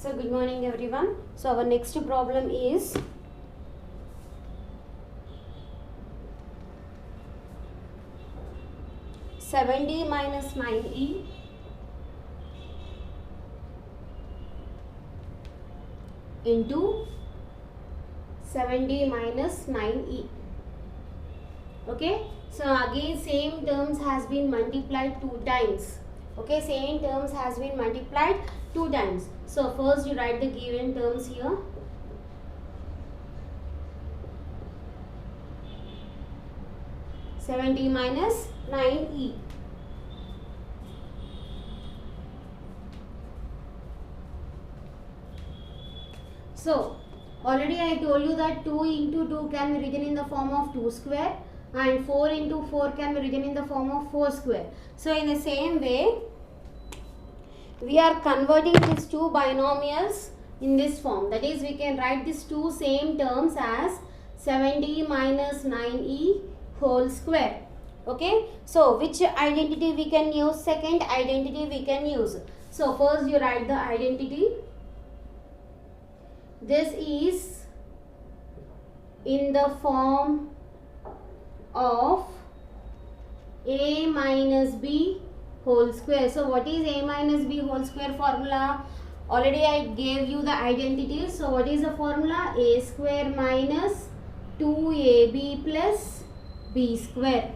So good morning everyone. So our next problem is (7d minus 9e) into 7d minus 9e. Okay, so again same terms has been multiplied 2 times. Okay, same terms has been multiplied 2 times. So first you write the given terms here. (7d minus 9e). So already I told you that 2 into 2 can be written in the form of 2 square and 4 into 4 can be written in the form of 4 square. So in the same way we are converting these two binomials in this form. That is, we can write these two same terms as 7d minus 9e whole square. Okay, so which identity we can use? Second identity we can use. So first you write the identity. This is in the form of a minus b whole square. So what is a minus b whole square formula? Already I gave you the identity. So what is the formula? A square minus 2ab plus b square.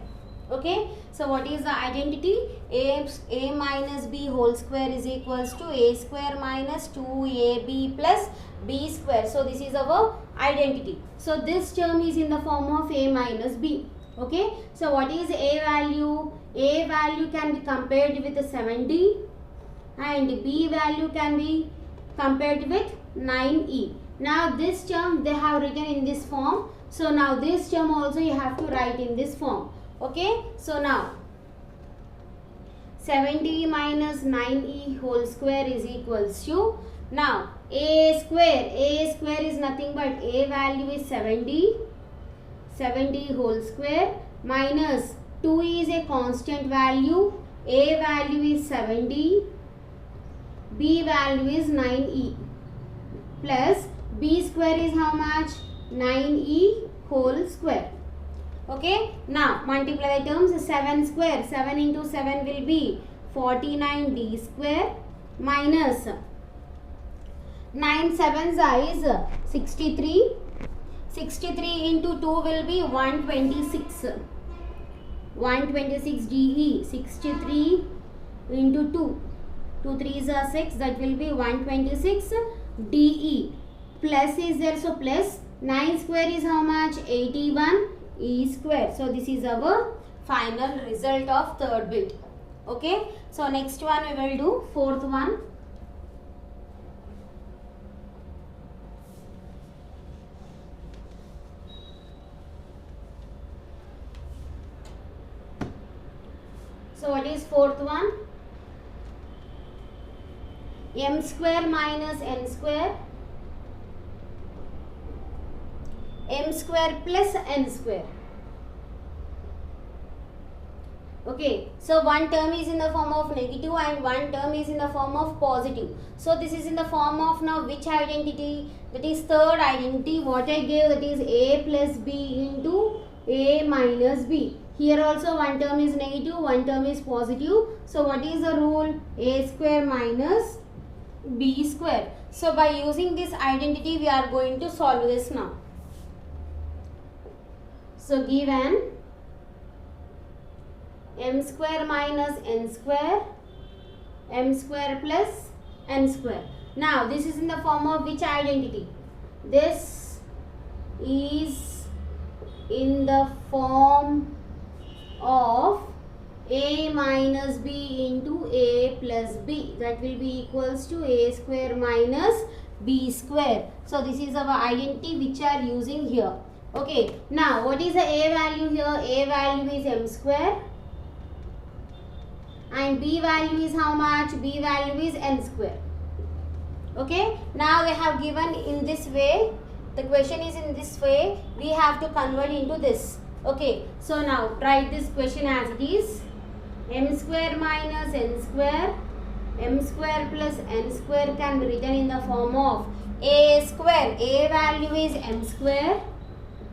Okay, so what is the identity? A minus b whole square is equals to a square minus 2ab plus b square. So this is our identity. So this term is in the form of a minus b. Okay, so what is a value? A value can be compared with 7d and b value can be compared with 9e. Now this term they have written in this form. So now this term also you have to write in this form. Okay, so now 7d minus 9e whole square is equals to, now a square is nothing but a value is 7d whole square minus 2 is a constant value, a value is 7d, b value is 9e plus b square is how much? 9e whole square. Okay, now multiply the terms. 7 square, 7 into 7 will be 49d square minus 9 7s is 63. 63 into 2 will be 126. 126 de. 63 into 2. 2 3s are 6. That will be 126 de. Plus is there, so plus 9 square is how much? 81 e square. So this is our final result of third bit. Okay, so next one we will do fourth one. So what is fourth one? M square minus n square, m square plus n square. Okay, so one term is in the form of negative and one term is in the form of positive. So this is in the form of now which identity? That is third identity. What I gave, that is a plus b into a minus b. Here also one term is negative, one term is positive. So what is the rule? A square minus b square. So by using this identity we are going to solve this now. So given m square minus n square, m square plus n square. Now this is in the form of which identity? This is in the form of a minus b into a plus b. That will be equals to a square minus b square. So this is our identity which are using here. Okay, now what is the a value here? A value is m square and b value is how much? B value is n square. Okay, now they have given in this way. The question is in this way. We have to convert into this. Okay, so now write this question as it is. M square minus n square m square plus n square can be written in the form of a square. A value is m square,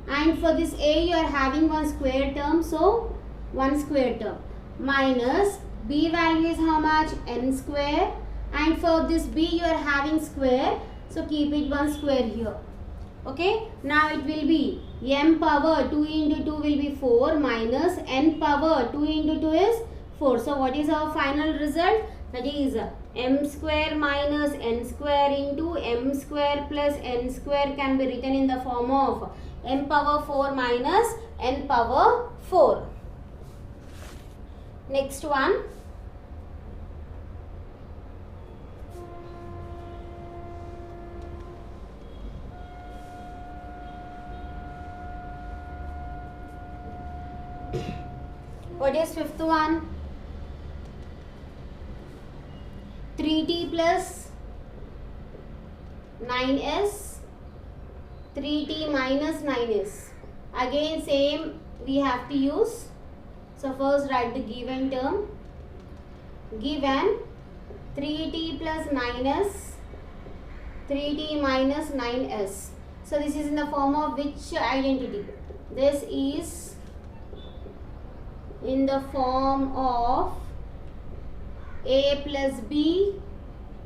and for this a you are having one square term, so one square term, minus b value is how much? n square, and for this b you are having square, so keep it one square here. Okay, now it will be m power 2 into 2 will be 4 minus n power 2 into 2 is 4. So what is our final result? That is m square minus n square into m square plus n square can be written in the form of m power 4 minus n power 4. Next one. What is fifth one? 3t plus 9s, 3t minus 9s. Again same we have to use. So first write the given term. Given 3t plus 9s, 3t minus 9s. So this is in the form of which identity? This is in the form of a plus b,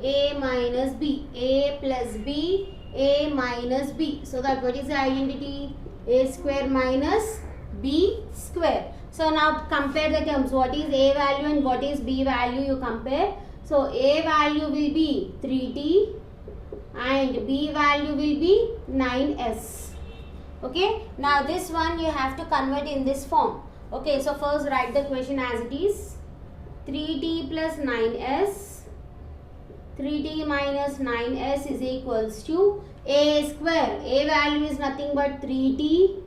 a minus b, a plus b, a minus b. So that what is the identity? A square minus b square. So now compare the terms. What is a value and what is b value? You compare. So a value will be 3t and b value will be 9s. Okay. Now this one you have to convert in this form. Okay, so first write the question as it is. 3t plus 9s, 3t minus 9s is equals to a square. A value is nothing but 3t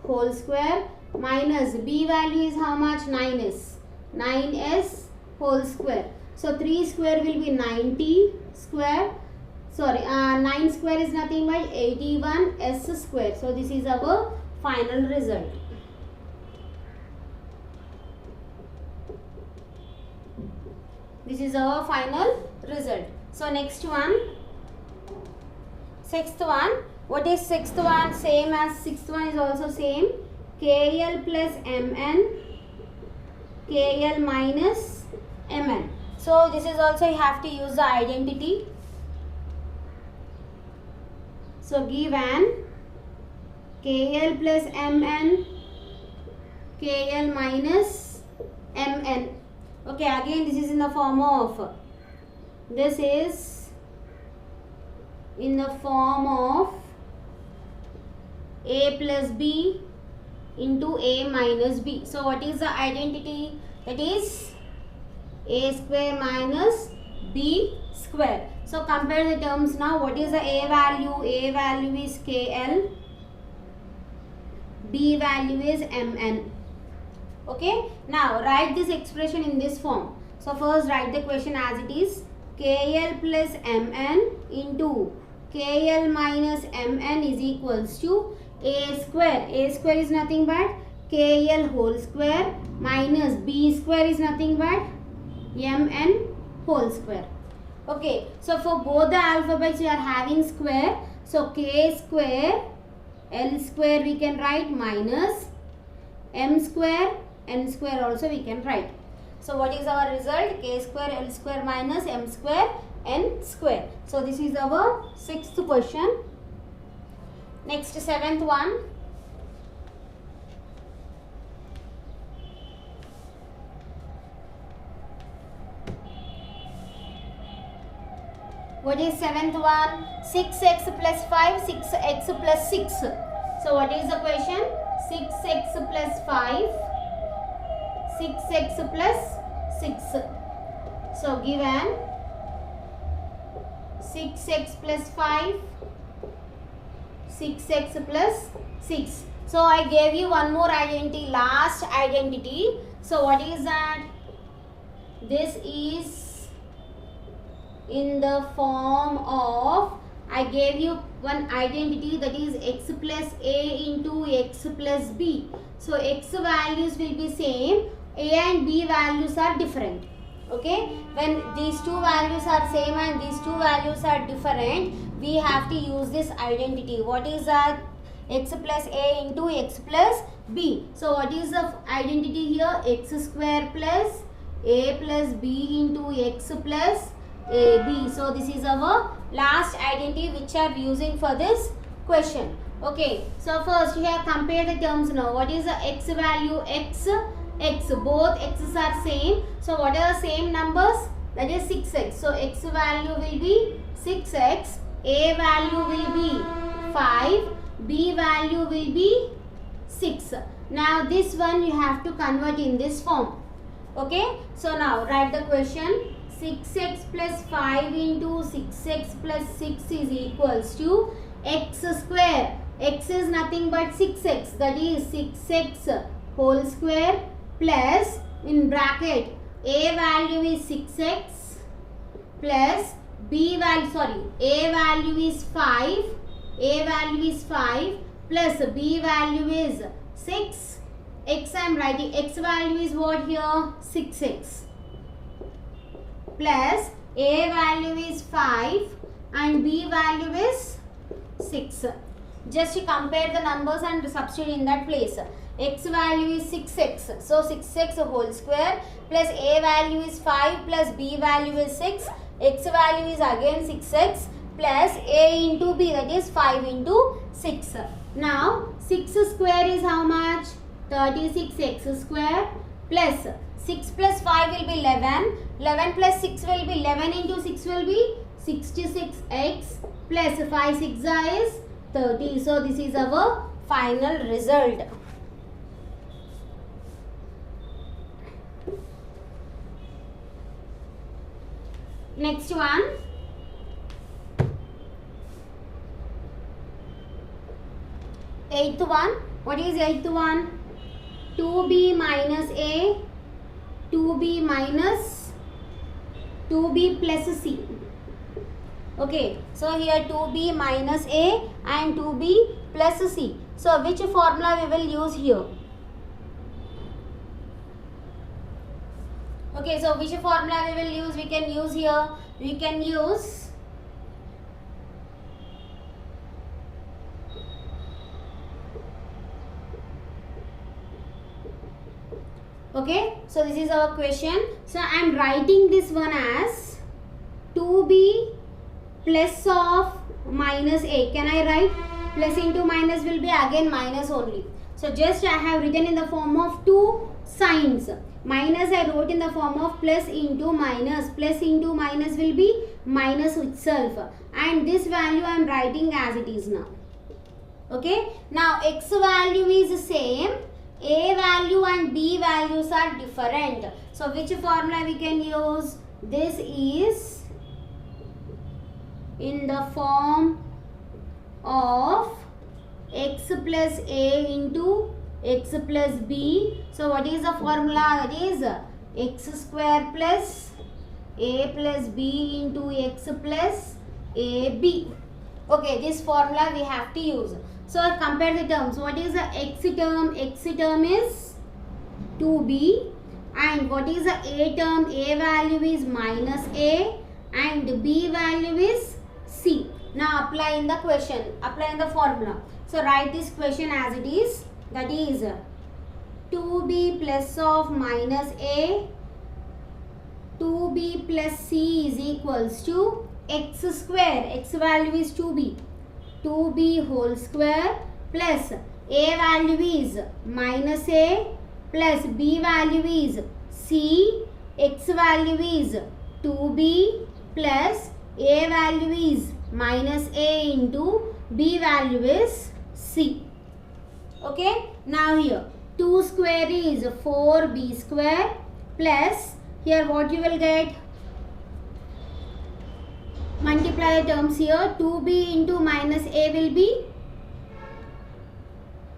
whole square minus b value is how much? 9s. 9s whole square. So 3 square will be 90 square. Sorry, 9 square is nothing but 81s square. So this is our final result. This is our final result. So next one, sixth one. What is sixth one? Same as sixth one is also same. KL plus MN, KL minus MN. So this is also you have to use the identity. So given KL plus MN, KL minus MN. Okay, again this is in the form of, this is in the form of a plus b into a minus b. So what is the identity? That is a square minus b square. So compare the terms now. What is the a value? A value is KL, b value is MN. Okay, now write this expression in this form. So first write the question as it is. KL plus MN into KL minus MN is equals to a square. A square is nothing but KL whole square minus b square is nothing but MN whole square. Okay, so for both the alphabets you are having square. So k square, L square we can write minus m square, n square also we can write. So what is our result? K square, L square minus m square, n square. So this is our sixth question. Next, seventh one. What is seventh one? 6x plus 5, 6x plus 6. So what is the question? 6x plus 5, 6x plus 6. So given 6x plus 5, 6x plus 6. So I gave you one more identity, last identity. So what is that? This is in the form of, I gave you one identity, that is x plus a into x plus b. So x values will be same, a and b values are different. Okay, when these two values are same and these two values are different, we have to use this identity. What is that? X plus a into x plus b. So what is the identity here? X square plus a plus b into x plus ab. So this is our last identity which I am using for this question. Okay, so first here compare the terms now. What is the x value? X, both x's are same. So what are the same numbers? That is 6x. So x value will be 6x, a value will be 5, b value will be 6. Now this one you have to convert in this form. Okay, so now write the question. 6x plus 5 into 6x plus 6 is equals to x square. X is nothing but 6x, that is 6x whole square plus in bracket a value is 6x plus b value, a value is 5, plus b value is 6. X I am writing, x value is what here? 6x plus a value is 5 and b value is 6. Just compare the numbers and substitute in that place. X value is 6x. So 6x whole square plus a value is 5 plus b value is 6. X value is again 6x plus a into b, that is 5 into 6. Now 6 square is how much? 36x square plus 6 plus 5 will be 11. 11 plus 6 will be 11 into 6 will be 66x plus 5 6 is 30. So this is our final result. Next one. Eighth one. What is eighth one? 2b minus a, 2b minus 2b plus c. Okay, so here 2b minus a and 2b plus c. So which formula we will use here? Okay, so which formula we will use? We can use here. We can use okay, so this is our question. So I am writing this one as 2b plus of minus a. Can I write? Plus into minus will be again minus only. So just I have written in the form of two signs. Minus I wrote in the form of plus into minus. Plus into minus will be minus itself. And this value I am writing as it is now. Okay. Now x value is the same. A value and B values are different. So which formula we can use? This is in the form of x plus A into x plus B. So what is the formula? That is x square plus A plus B into x plus AB. Okay, this formula we have to use. So compare the terms. What is the x term? X term is 2b. And what is the a term? A value is minus a and b value is c. Now apply in the question. Apply in the formula. So write this question as it is. That is 2b plus of minus a, 2b plus c is equals to x square. X value is 2b. 2b whole square plus a value is minus a plus b value is c. X value is 2b plus a value is minus a into b value is c. Okay. Now here 2 square is 4b square plus here what you will get? Multiply the terms here. 2b into minus a will be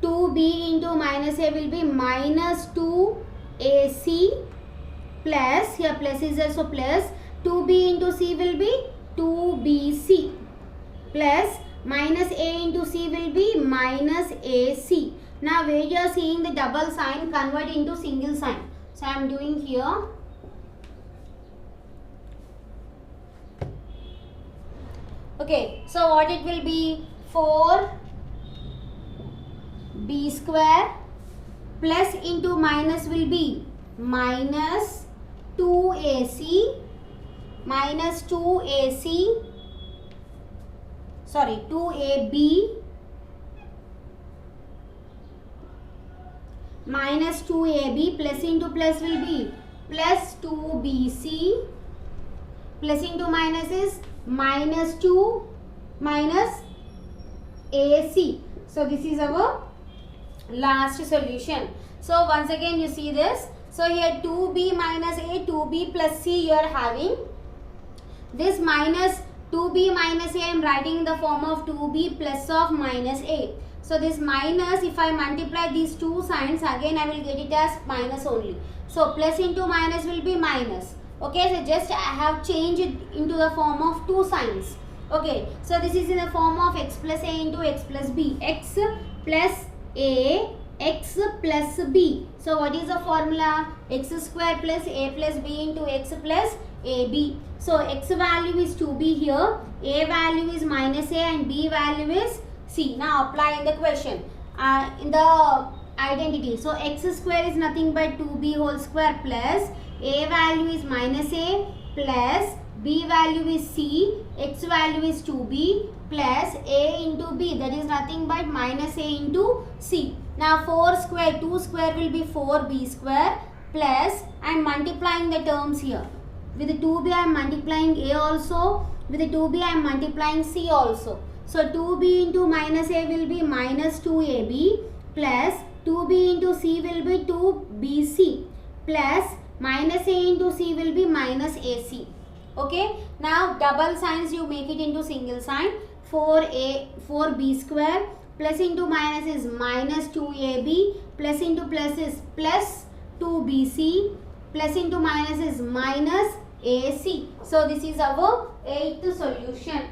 2b into minus a will be minus 2ac plus here plus is also plus 2b into c will be 2bc plus minus a into c will be minus ac. Now where you are seeing the double sign, convert into single sign. So I am doing here Okay, so what it will be? 4b square plus into minus will be minus 2ac minus 2ab minus 2ab plus into plus will be plus 2bc plus into minus is minus 2 minus ac. So this is our last solution. So once again you see this. So here 2b minus a, 2b plus c you are having. This minus 2b minus a I am writing in the form of 2b plus of minus a. So this minus, if I multiply these two signs, again I will get it as minus only. So plus into minus will be minus. Okay, so just I have changed it into the form of two signs. Okay, so this is in the form of x plus a into x plus b. X plus a, x plus b. So what is the formula? X square plus a plus b into x plus ab. So x value is 2b here, a value is minus a and b value is c. Now apply in the question, in the identity. So x square is nothing but 2b whole square plus a value is minus a plus b value is c, x value is 2b plus a into b, that is nothing but minus a into c. Now 4 square, 2 square will be 4b square plus, and multiplying the terms here. With the 2b I am multiplying a also, with the 2b I am multiplying c also. So 2b into minus a will be minus 2ab plus 2b into c will be 2bc plus minus a into c will be minus ac. Okay, now double signs you make it into single sign. 4b square plus into minus is minus 2ab plus into plus is plus 2bc plus into minus is minus ac. So this is our 8th solution.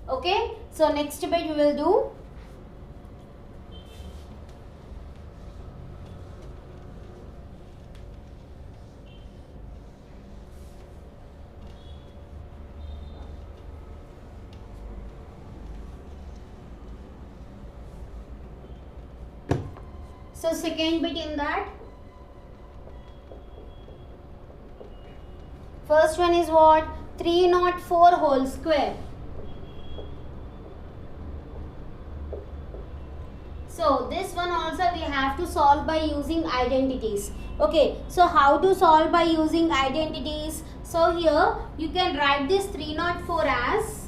Okay, so next bit we will do so second bit in that. First one is what? 304 whole square. So this one also we have to solve by using identities. Okay, so how to solve by using identities? So here you can write this 304 as,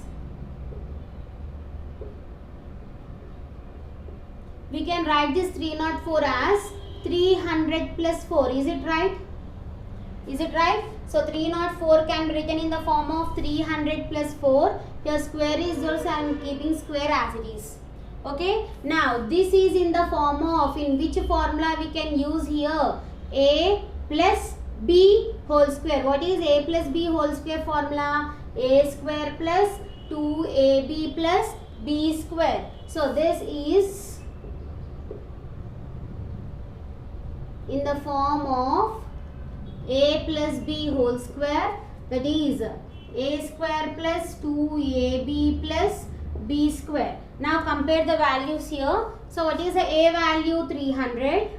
we can write this 304 as 300 plus 4. Is it right? Is it right? So 304 can be written in the form of 300 plus 4. Here square is also I am keeping square as it is. Okay. Now this is in the form of, in which formula we can use here? A plus b whole square. What is a plus b whole square formula? A square plus 2ab plus b square. So this is in the form of a plus b whole square, that is a square plus 2ab plus b square. Now compare the values here. So what is the a value? 300.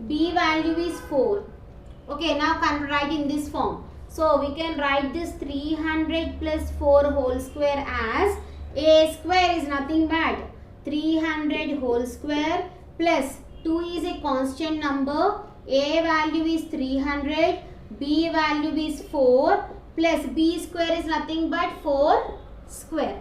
B value is 4. Okay, now write in this form. So we can write this 300 plus 4 whole square as a square is nothing but 300 whole square plus 2 is a constant number. A value is 300, B value is 4 plus B square is nothing but 4 square.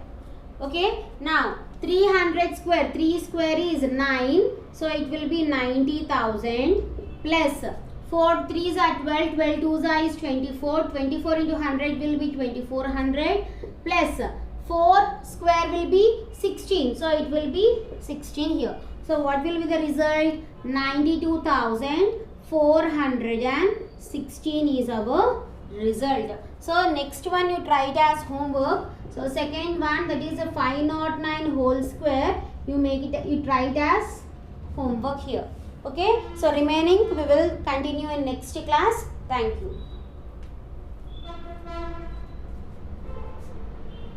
Okay, now 300 square, 3 square is 9, so it will be 90,000 plus 4 3s are 12, 12 2s is 24, 24 into 100 will be 2400 plus 4 square will be 16, so it will be 16 here. So what will be the result? 92,416 is our result. So next one you try it as homework. So second one, that is a 509 whole square. You make it, you try it as homework here. Okay. So remaining we will continue in next class. Thank you.